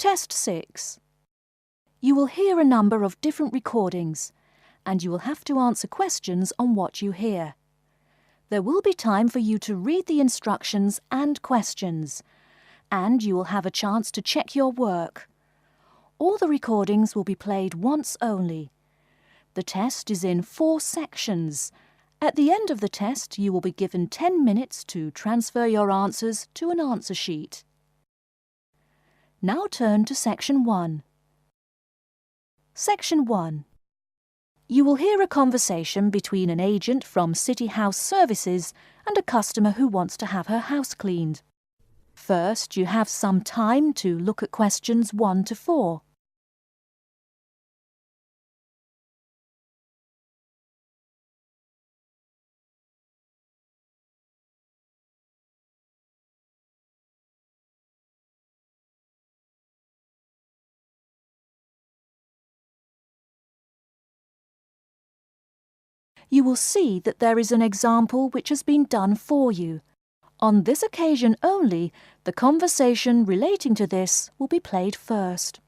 Test 6. You will hear a number of different recordings, and you will have to answer questions on what you hear. There will be time for you to read the instructions and questions, and you will have a chance to check your work. All the recordings will be played once only. The test is in 4 sections. At the end of the test, you will be given 10 minutes to transfer your answers to an answer sheet. Now turn to Section 1. Section 1. You will hear a conversation between an agent from City House Services and a customer who wants to have her house cleaned. First, you have some time to look at questions 1 to 4. You will see that there is an example which has been done for you. On this occasion only, the conversation relating to this will be played first.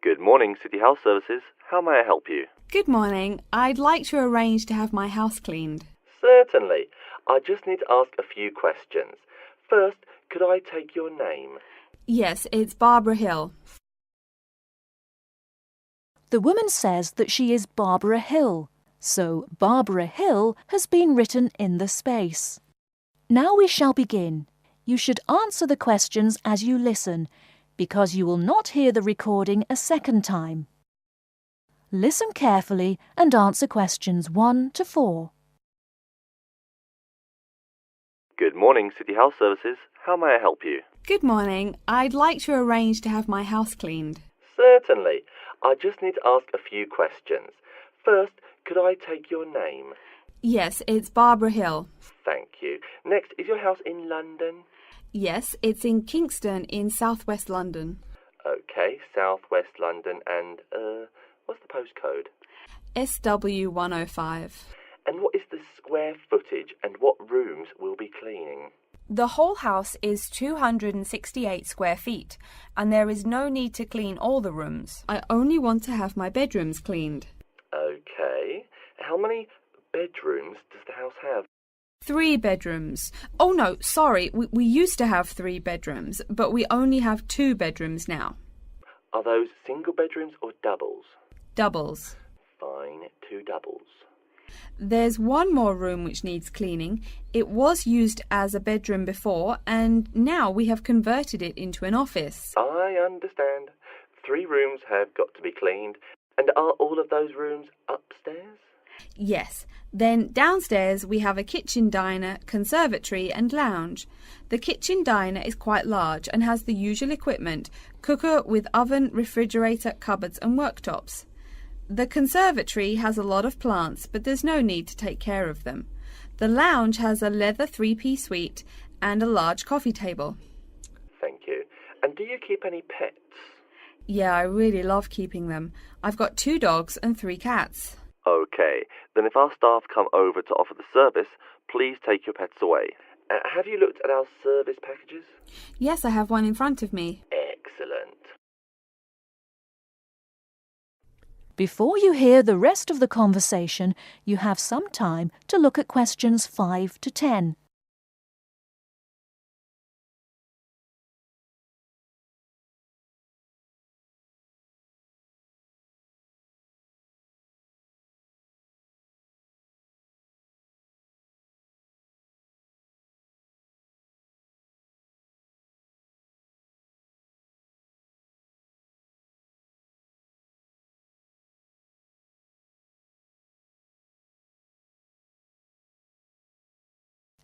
Good morning, City House Services. How may I help you? Good morning. I'd like to arrange to have my house cleaned. Certainly. I just need to ask a few questions. First, could I take your name? Yes, it's Barbara Hill. The woman says that she is Barbara Hill, so Barbara Hill has been written in the space. Now we shall begin. You should answer the questions as you listen, because you will not hear the recording a second time. Listen carefully and answer questions 1 to 4. Good morning, City House Services. How may I help you? Good morning. I'd like to arrange to have my house cleaned. Certainly. I just need to ask a few questions. First, could I take your name? Yes, it's Barbara Hill. Thank you. Next, is your house in London? Yes, it's in Kingston in southwest London. Okay, southwest London and, what's the postcode? SW105. And what is the square footage and what rooms will be cleaning? The whole house is 268 square feet, and there is no need to clean all the rooms. I only want to have my bedrooms cleaned. Okay. How many bedrooms does the house have? 3 bedrooms. Oh no, sorry, we used to have 3 bedrooms, but we only have 2 bedrooms now. Are those single bedrooms or doubles? Doubles. Fine, 2 doubles. There's one more room which needs cleaning. It was used as a bedroom before, and now we have converted it into an office. I understand. 3 rooms have got to be cleaned. And are all of those rooms upstairs? Yes. Then downstairs we have a kitchen diner, conservatory and lounge. The kitchen diner is quite large and has the usual equipment: cooker with oven, refrigerator, cupboards and worktops. The conservatory has a lot of plants, but there's no need to take care of them. The lounge has a leather 3-piece suite and a large coffee table. Thank you. And do you keep any pets? Yeah, I really love keeping them. I've got 2 dogs and 3 cats. Okay, then if our staff come over to offer the service, please take your pets away. Have you looked at our service packages? Yes, I have one in front of me. Excellent. Before you hear the rest of the conversation, you have some time to look at questions 5 to 10.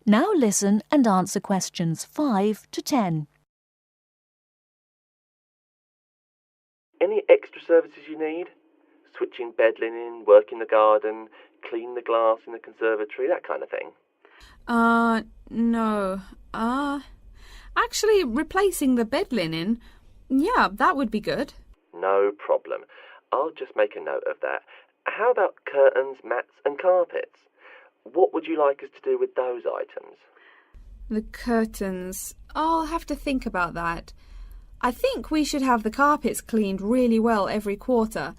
Now listen and answer questions 5 to 10. Any extra services you need? Switching bed linen, work in the garden, clean the glass in the conservatory, that kind of thing? No. Actually, replacing the bed linen, yeah, that would be good. No problem. I'll just make a note of that. How about curtains, mats and carpets? What would you like us to do with those items? The curtains. I'll have to think about that. I think we should have the carpets cleaned really well every quarter.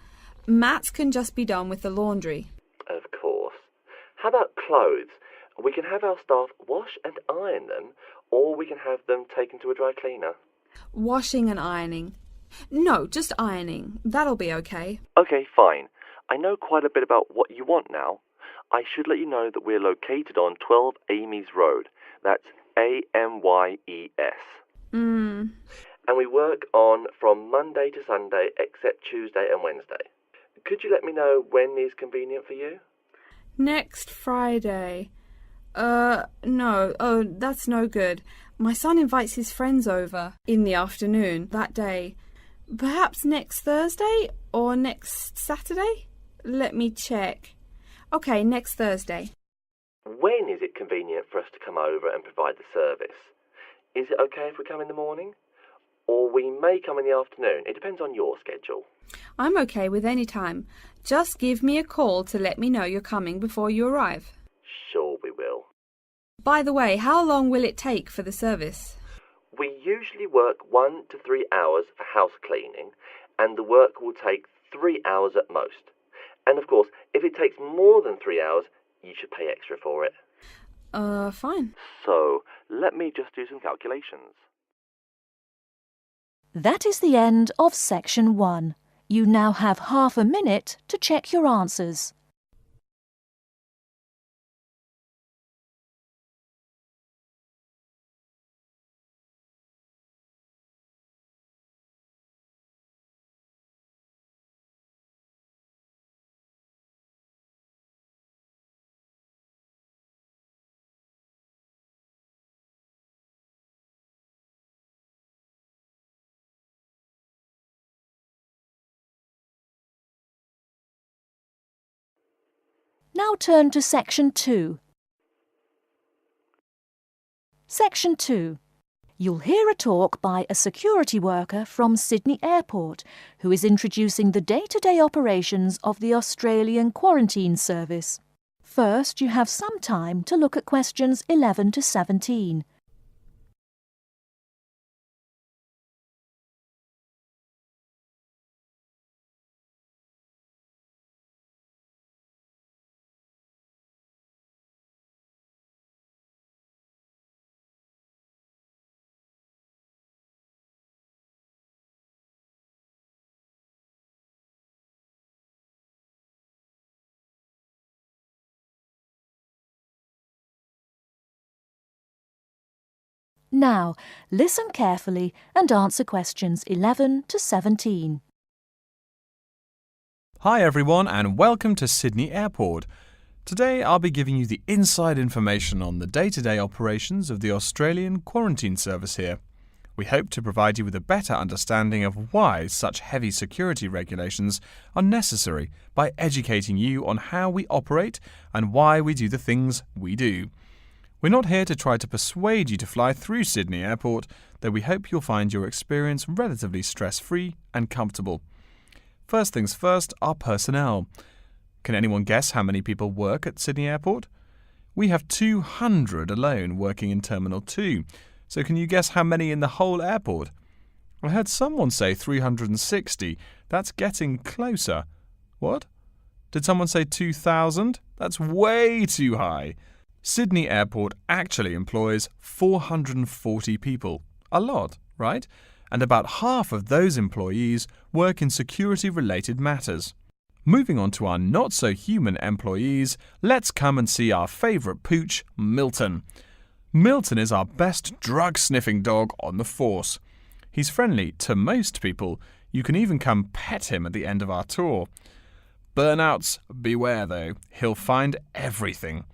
Mats can just be done with the laundry. Of course. How about clothes? We can have our staff wash and iron them, or we can have them taken to a dry cleaner. Washing and ironing. No, just ironing. That'll be okay. Okay, fine. I know quite a bit about what you want now. I should let you know that we're located on 12 Amy's Road. That's Amyes. And we work on from Monday to Sunday except Tuesday and Wednesday. Could you let me know when is convenient for you? Next Friday. No. Oh, that's no good. My son invites his friends over in the afternoon that day. Perhaps next Thursday or next Saturday? Let me check. Okay, next Thursday. When is it convenient for us to come over and provide the service? Is it okay if we come in the morning? Or we may come in the afternoon. It depends on your schedule. I'm okay with any time. Just give me a call to let me know you're coming before you arrive. Sure we will. By the way, how long will it take for the service? We usually work 1 to 3 hours for house cleaning, and the work will take 3 hours at most. And of course, if it takes more than 3 hours, you should pay extra for it. Fine. So, let me just do some calculations. That is the end of section 1. You now have half a minute to check your answers. Now turn to section 2. Section 2. You'll hear a talk by a security worker from Sydney Airport who is introducing the day-to-day operations of the Australian Quarantine Service. First, you have some time to look at questions 11 to 17. Now, listen carefully and answer questions 11 to 17. Hi everyone and welcome to Sydney Airport. Today I'll be giving you the inside information on the day-to-day operations of the Australian Quarantine Service here. We hope to provide you with a better understanding of why such heavy security regulations are necessary by educating you on how we operate and why we do the things we do. We're not here to try to persuade you to fly through Sydney Airport, though we hope you'll find your experience relatively stress-free and comfortable. First things first, our personnel. Can anyone guess how many people work at Sydney Airport? We have 200 alone working in Terminal 2. So can you guess how many in the whole airport? I heard someone say 360. That's getting closer. What? Did someone say 2,000? That's way too high. Sydney Airport actually employs 440 people. A lot, right? And about half of those employees work in security-related matters. Moving on to our not-so-human employees, let's come and see our favourite pooch, Milton. Milton is our best drug-sniffing dog on the force. He's friendly to most people. You can even come pet him at the end of our tour. Burnouts, beware though. He'll find everything.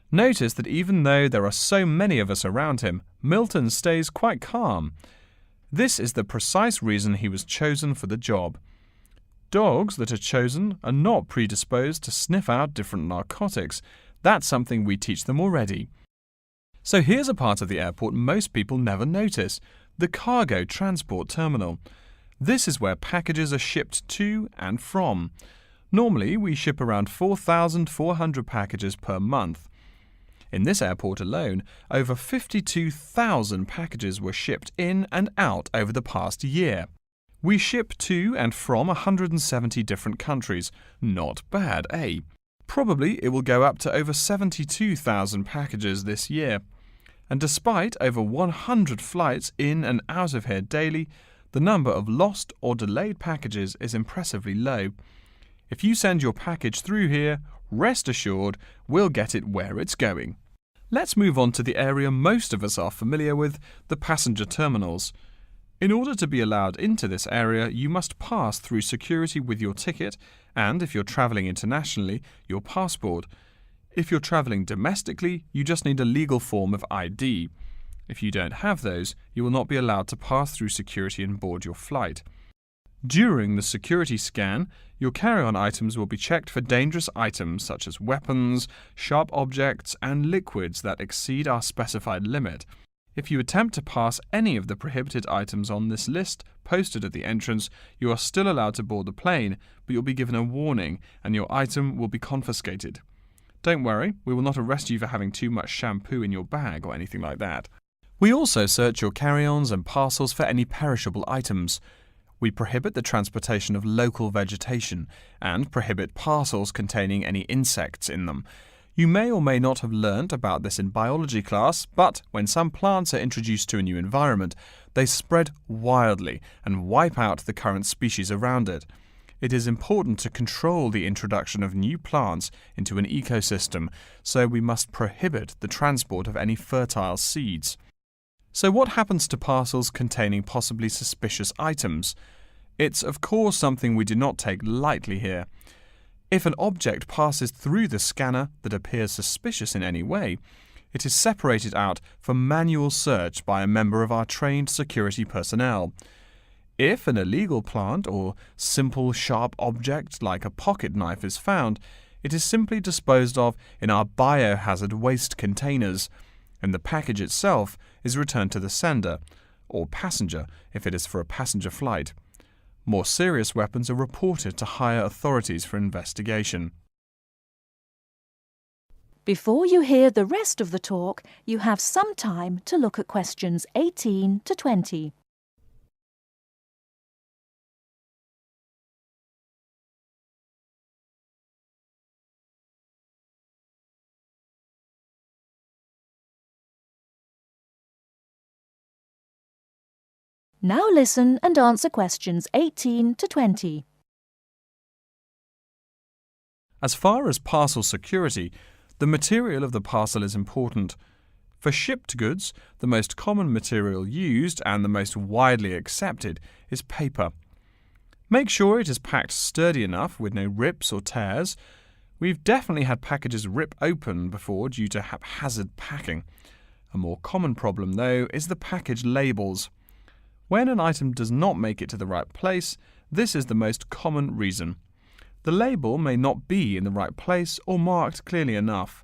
Notice that even though there are so many of us around him, Milton stays quite calm. This is the precise reason he was chosen for the job. Dogs that are chosen are not predisposed to sniff out different narcotics. That's something we teach them already. So here's a part of the airport most people never notice, the cargo transport terminal. This is where packages are shipped to and from. Normally, we ship around 4,400 packages per month. In this airport alone, over 52,000 packages were shipped in and out over the past year. We ship to and from 170 different countries. Not bad, eh? Probably it will go up to over 72,000 packages this year. And despite over 100 flights in and out of here daily, the number of lost or delayed packages is impressively low. If you send your package through here, rest assured we'll get it where it's going. Let's move on to the area most of us are familiar with, the passenger terminals. In order to be allowed into this area, you must pass through security with your ticket and, if you're travelling internationally, your passport. If you're travelling domestically, you just need a legal form of ID. If you don't have those, you will not be allowed to pass through security and board your flight. During the security scan, your carry-on items will be checked for dangerous items such as weapons, sharp objects, and liquids that exceed our specified limit. If you attempt to pass any of the prohibited items on this list posted at the entrance, you are still allowed to board the plane, but you'll be given a warning and your item will be confiscated. Don't worry, we will not arrest you for having too much shampoo in your bag or anything like that. We also search your carry-ons and parcels for any perishable items. We prohibit the transportation of local vegetation and prohibit parcels containing any insects in them. You may or may not have learnt about this in biology class, but when some plants are introduced to a new environment, they spread wildly and wipe out the current species around it. It is important to control the introduction of new plants into an ecosystem, so we must prohibit the transport of any fertile seeds. So what happens to parcels containing possibly suspicious items? It's of course something we do not take lightly here. If an object passes through the scanner that appears suspicious in any way, it is separated out for manual search by a member of our trained security personnel. If an illegal plant or simple sharp object like a pocket knife is found, it is simply disposed of in our biohazard waste containers, and the package itself is returned to the sender, or passenger if it is for a passenger flight. More serious weapons are reported to higher authorities for investigation. Before you hear the rest of the talk, you have some time to look at questions 18 to 20. Now listen and answer questions 18 to 20. As far as parcel security, the material of the parcel is important. For shipped goods, the most common material used and the most widely accepted is paper. Make sure it is packed sturdy enough with no rips or tears. We've definitely had packages rip open before due to haphazard packing. A more common problem, though, is the package labels. When an item does not make it to the right place, this is the most common reason. The label may not be in the right place or marked clearly enough.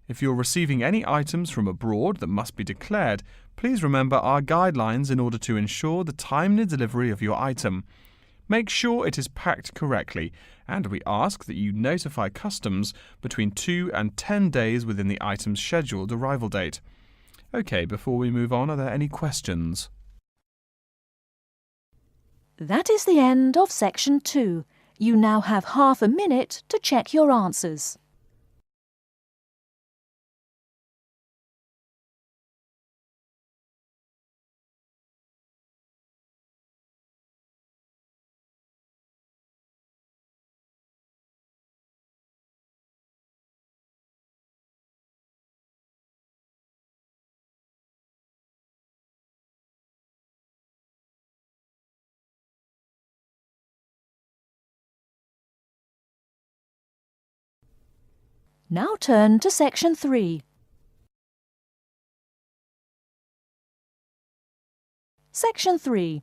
If you're receiving any items from abroad that must be declared, please remember our guidelines in order to ensure the timely delivery of your item. Make sure it is packed correctly, and we ask that you notify customs between 2 and 10 days within the item's scheduled arrival date. OK, before we move on, are there any questions? That is the end of section 2. You now have half a minute to check your answers. Now turn to section 3. Section 3.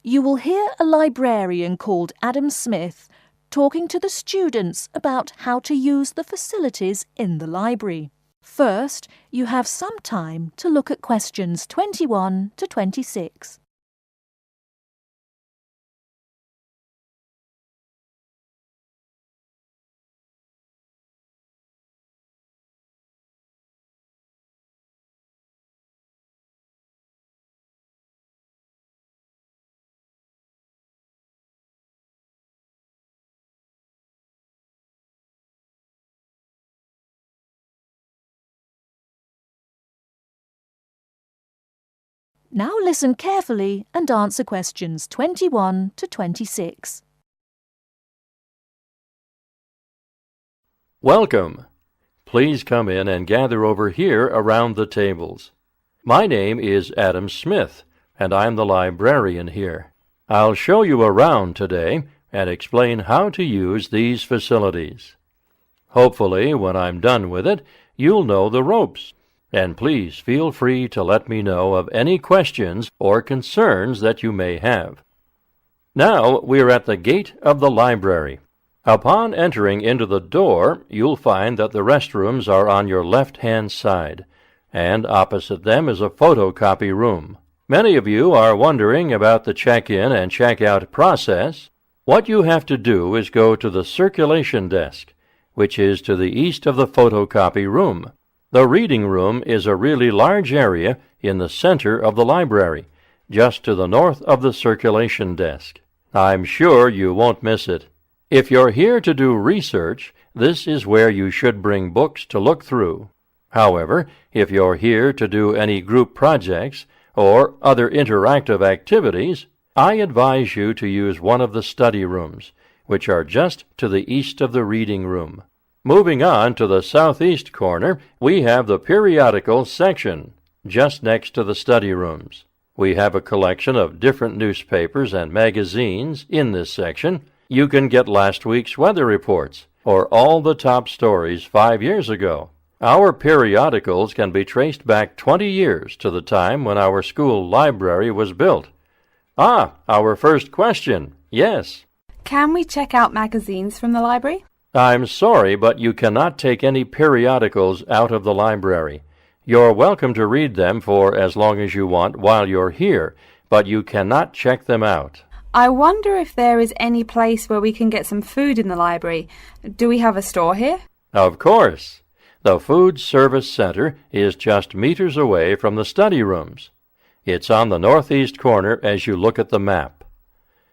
You will hear a librarian called Adam Smith talking to the students about how to use the facilities in the library. First, you have some time to look at questions 21 to 26. Now listen carefully and answer questions 21 to 26. Welcome. Please come in and gather over here around the tables. My name is Adam Smith, and I'm the librarian here. I'll show you around today and explain how to use these facilities. Hopefully, when I'm done with it, you'll know the ropes. And please feel free to let me know of any questions or concerns that you may have. Now we're at the gate of the library. Upon entering into the door, you'll find that the restrooms are on your left-hand side, and opposite them is a photocopy room. Many of you are wondering about the check-in and check-out process. What you have to do is go to the circulation desk, which is to the east of the photocopy room. The reading room is a really large area in the center of the library, just to the north of the circulation desk. I'm sure you won't miss it. If you're here to do research, this is where you should bring books to look through. However, if you're here to do any group projects or other interactive activities, I advise you to use one of the study rooms, which are just to the east of the reading room. Moving on to the southeast corner, we have the periodical section, just next to the study rooms. We have a collection of different newspapers and magazines in this section. You can get last week's weather reports, or all the top stories 5 years ago. Our periodicals can be traced back 20 years to the time when our school library was built. Our first question. Yes. Can we check out magazines from the library? I'm sorry, but you cannot take any periodicals out of the library. You're welcome to read them for as long as you want while you're here, but you cannot check them out. I wonder if there is any place where we can get some food in the library. Do we have a store here? Of course. The Food Service Center is just meters away from the study rooms. It's on the northeast corner as you look at the map.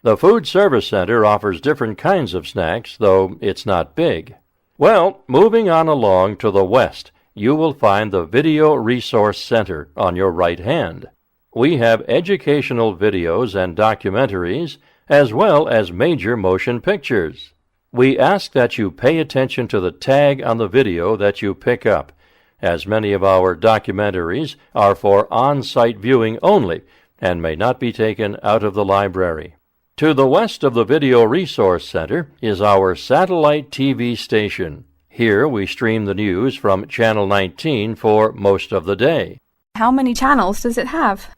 The Food Service Center offers different kinds of snacks, though it's not big. Well, moving on along to the west, you will find the Video Resource Center on your right hand. We have educational videos and documentaries, as well as major motion pictures. We ask that you pay attention to the tag on the video that you pick up, as many of our documentaries are for on-site viewing only and may not be taken out of the library. To the west of the Video Resource Center is our satellite TV station. Here we stream the news from Channel 19 for most of the day. How many channels does it have?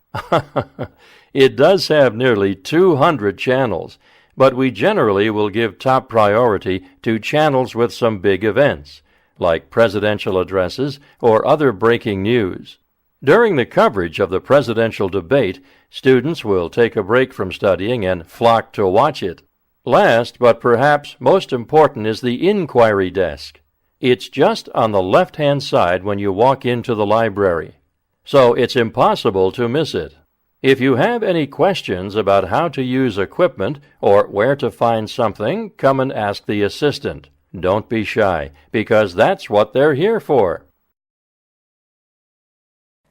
It does have nearly 200 channels, but we generally will give top priority to channels with some big events, like presidential addresses or other breaking news. During the coverage of the presidential debate, students will take a break from studying and flock to watch it. Last, but perhaps most important, is the inquiry desk. It's just on the left-hand side when you walk into the library, so it's impossible to miss it. If you have any questions about how to use equipment or where to find something, come and ask the assistant. Don't be shy, because that's what they're here for.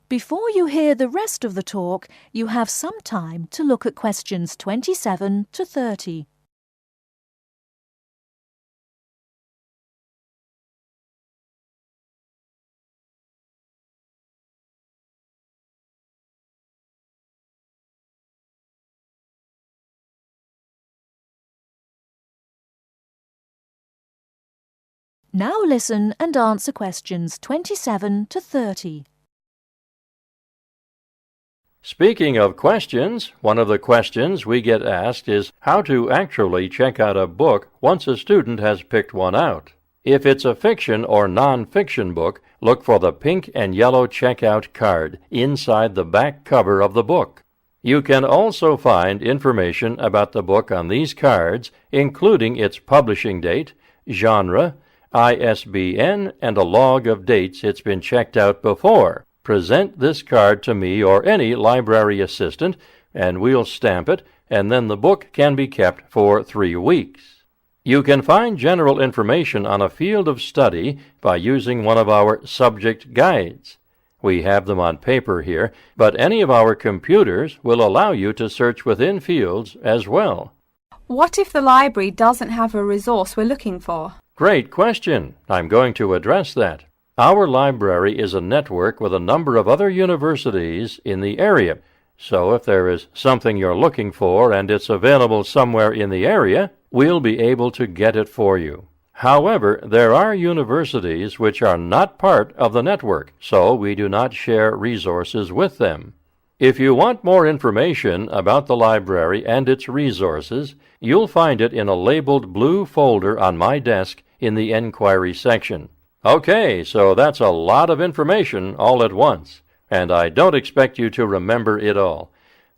Before you hear the rest of the talk, you have some time to look at questions 27 to 30. Now listen and answer questions 27 to 30. Speaking of questions, one of the questions we get asked is how to actually check out a book once a student has picked one out. If it's a fiction or non-fiction book, look for the pink and yellow checkout card inside the back cover of the book. You can also find information about the book on these cards, including its publishing date, genre, ISBN, and a log of dates it's been checked out before. Present this card to me or any library assistant, and we'll stamp it, and then the book can be kept for 3 weeks. You can find general information on a field of study by using one of our subject guides. We have them on paper here, but any of our computers will allow you to search within fields as well. What if the library doesn't have a resource we're looking for? Great question. I'm going to address that. Our library is a network with a number of other universities in the area. So if there is something you're looking for and it's available somewhere in the area, we'll be able to get it for you. However, there are universities which are not part of the network, so we do not share resources with them. If you want more information about the library and its resources, you'll find it in a labeled blue folder on my desk in the Enquiry section. Okay, so that's a lot of information all at once, and I don't expect you to remember it all.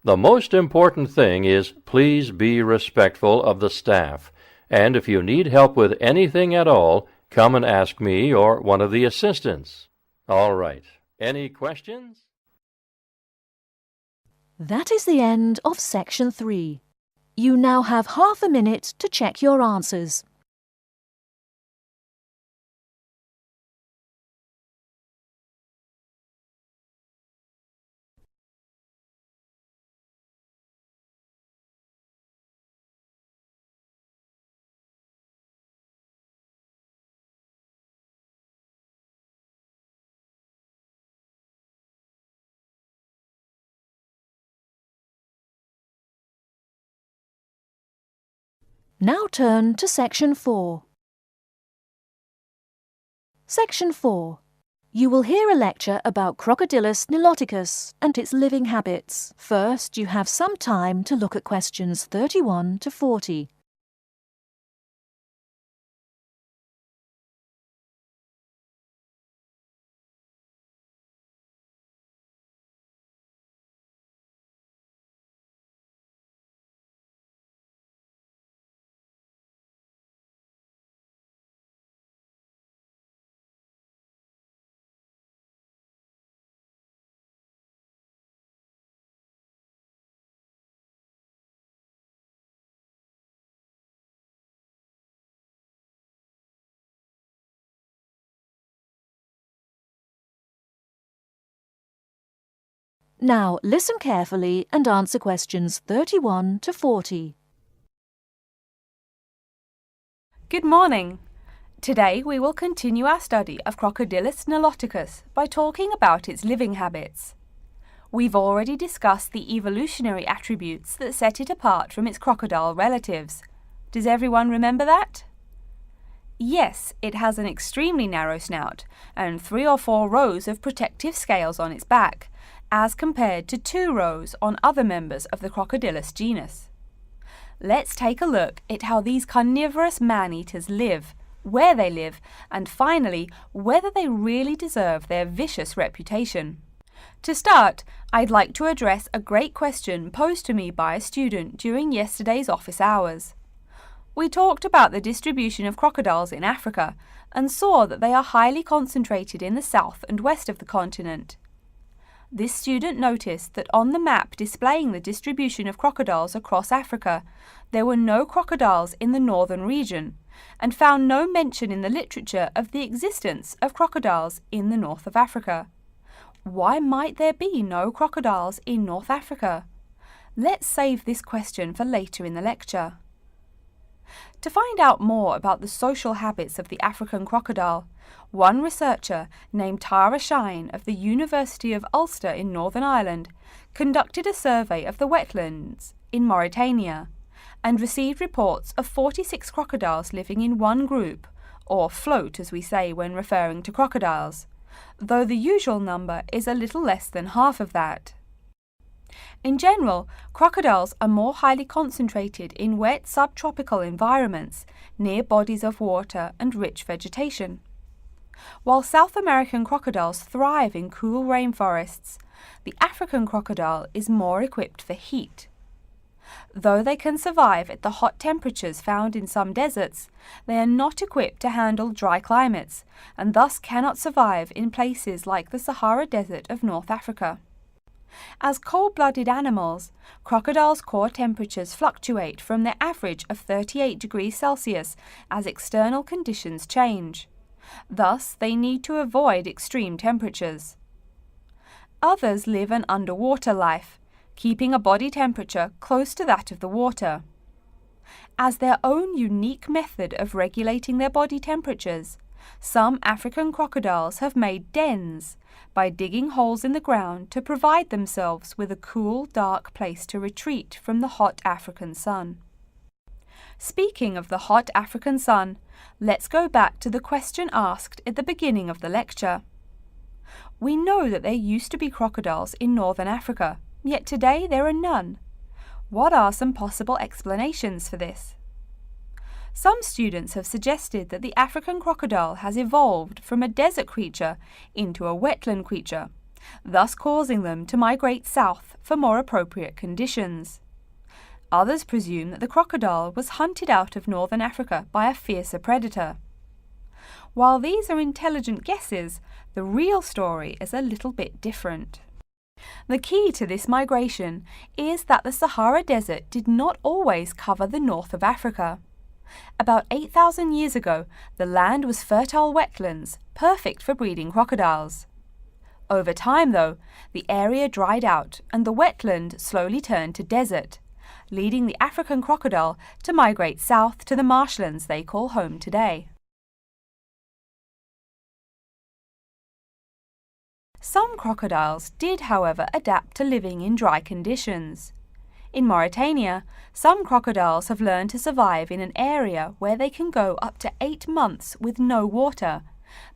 The most important thing is please be respectful of the staff. And if you need help with anything at all, come and ask me or one of the assistants. All right. Any questions? That is the end of Section 3. You now have half a minute to check your answers. Now turn to Section 4. Section 4. You will hear a lecture about Crocodylus niloticus and its living habits. First, you have some time to look at questions 31 to 40. Now listen carefully and answer questions 31 to 40. Good morning. Today we will continue our study of Crocodylus niloticus by talking about its living habits. We've already discussed the evolutionary attributes that set it apart from its crocodile relatives. Does everyone remember that? Yes, it has an extremely narrow snout and 3 or 4 rows of protective scales on its back, as compared to 2 rows on other members of the Crocodylus genus. Let's take a look at how these carnivorous man-eaters live, where they live, and finally, whether they really deserve their vicious reputation. To start, I'd like to address a great question posed to me by a student during yesterday's office hours. We talked about the distribution of crocodiles in Africa and saw that they are highly concentrated in the south and west of the continent. This student noticed that on the map displaying the distribution of crocodiles across Africa, there were no crocodiles in the northern region, and found no mention in the literature of the existence of crocodiles in the north of Africa. Why might there be no crocodiles in North Africa? Let's save this question for later in the lecture. To find out more about the social habits of the African crocodile, one researcher named Tara Shine of the University of Ulster in Northern Ireland conducted a survey of the wetlands in Mauritania and received reports of 46 crocodiles living in one group, or float as we say when referring to crocodiles, though the usual number is a little less than half of that. In general, crocodiles are more highly concentrated in wet subtropical environments near bodies of water and rich vegetation. While South American crocodiles thrive in cool rainforests, the African crocodile is more equipped for heat. Though they can survive at the hot temperatures found in some deserts, they are not equipped to handle dry climates and thus cannot survive in places like the Sahara Desert of North Africa. As cold-blooded animals, crocodiles' core temperatures fluctuate from their average of 38 degrees Celsius as external conditions change. Thus, they need to avoid extreme temperatures. Others live an underwater life, keeping a body temperature close to that of the water. As their own unique method of regulating their body temperatures, some African crocodiles have made dens by digging holes in the ground to provide themselves with a cool, dark place to retreat from the hot African sun. Speaking of the hot African sun, let's go back to the question asked at the beginning of the lecture. We know that there used to be crocodiles in northern Africa, yet today there are none. What are some possible explanations for this? Some students have suggested that the African crocodile has evolved from a desert creature into a wetland creature, thus causing them to migrate south for more appropriate conditions. Others presume that the crocodile was hunted out of northern Africa by a fiercer predator. While these are intelligent guesses, the real story is a little bit different. The key to this migration is that the Sahara Desert did not always cover the north of Africa. About 8,000 years ago, the land was fertile wetlands, perfect for breeding crocodiles. Over time, though, the area dried out and the wetland slowly turned to desert, leading the African crocodile to migrate south to the marshlands they call home today. Some crocodiles did, however, adapt to living in dry conditions. In Mauritania, some crocodiles have learned to survive in an area where they can go up to 8 months with no water,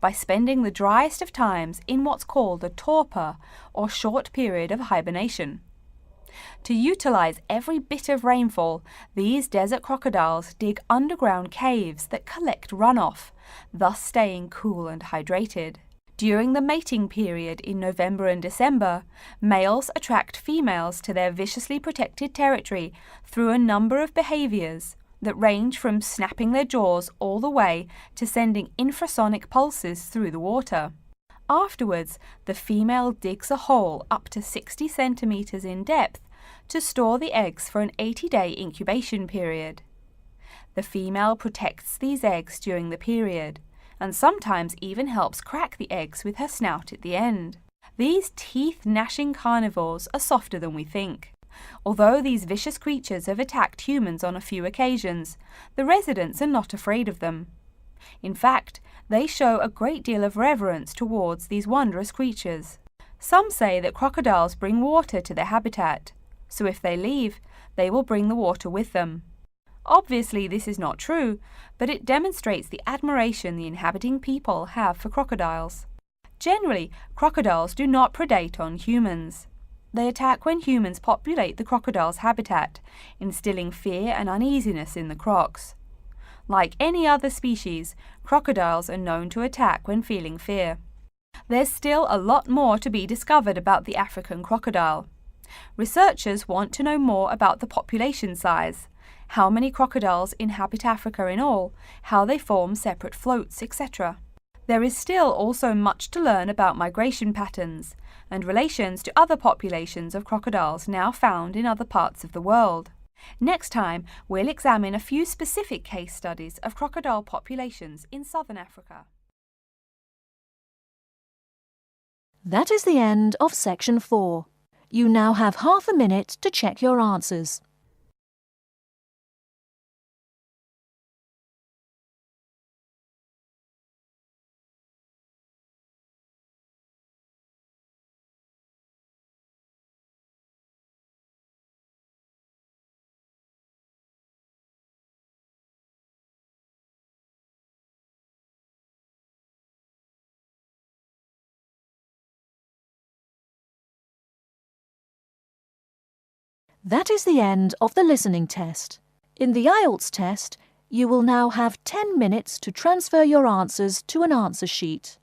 by spending the driest of times in what's called a torpor, or short period of hibernation. To utilize every bit of rainfall, these desert crocodiles dig underground caves that collect runoff, thus staying cool and hydrated. During the mating period in November and December, males attract females to their viciously protected territory through a number of behaviors that range from snapping their jaws all the way to sending infrasonic pulses through the water. Afterwards, the female digs a hole up to 60 centimeters in depth to store the eggs for an 80-day incubation period. The female protects these eggs during the period, and sometimes even helps crack the eggs with her snout at the end. These teeth-gnashing carnivores are softer than we think. Although these vicious creatures have attacked humans on a few occasions, the residents are not afraid of them. In fact, they show a great deal of reverence towards these wondrous creatures. Some say that crocodiles bring water to their habitat, so if they leave, they will bring the water with them. Obviously, this is not true, but it demonstrates the admiration the inhabiting people have for crocodiles. Generally, crocodiles do not predate on humans. They attack when humans populate the crocodile's habitat, instilling fear and uneasiness in the crocs. Like any other species, crocodiles are known to attack when feeling fear. There's still a lot more to be discovered about the African crocodile. Researchers want to know more about the population size, how many crocodiles inhabit Africa in all, how they form separate floats, etc. There is still also much to learn about migration patterns and relations to other populations of crocodiles now found in other parts of the world. Next time, we'll examine a few specific case studies of crocodile populations in southern Africa. That is the end of section 4. You now have half a minute to check your answers. That is the end of the listening test. In the IELTS test, you will now have 10 minutes to transfer your answers to an answer sheet.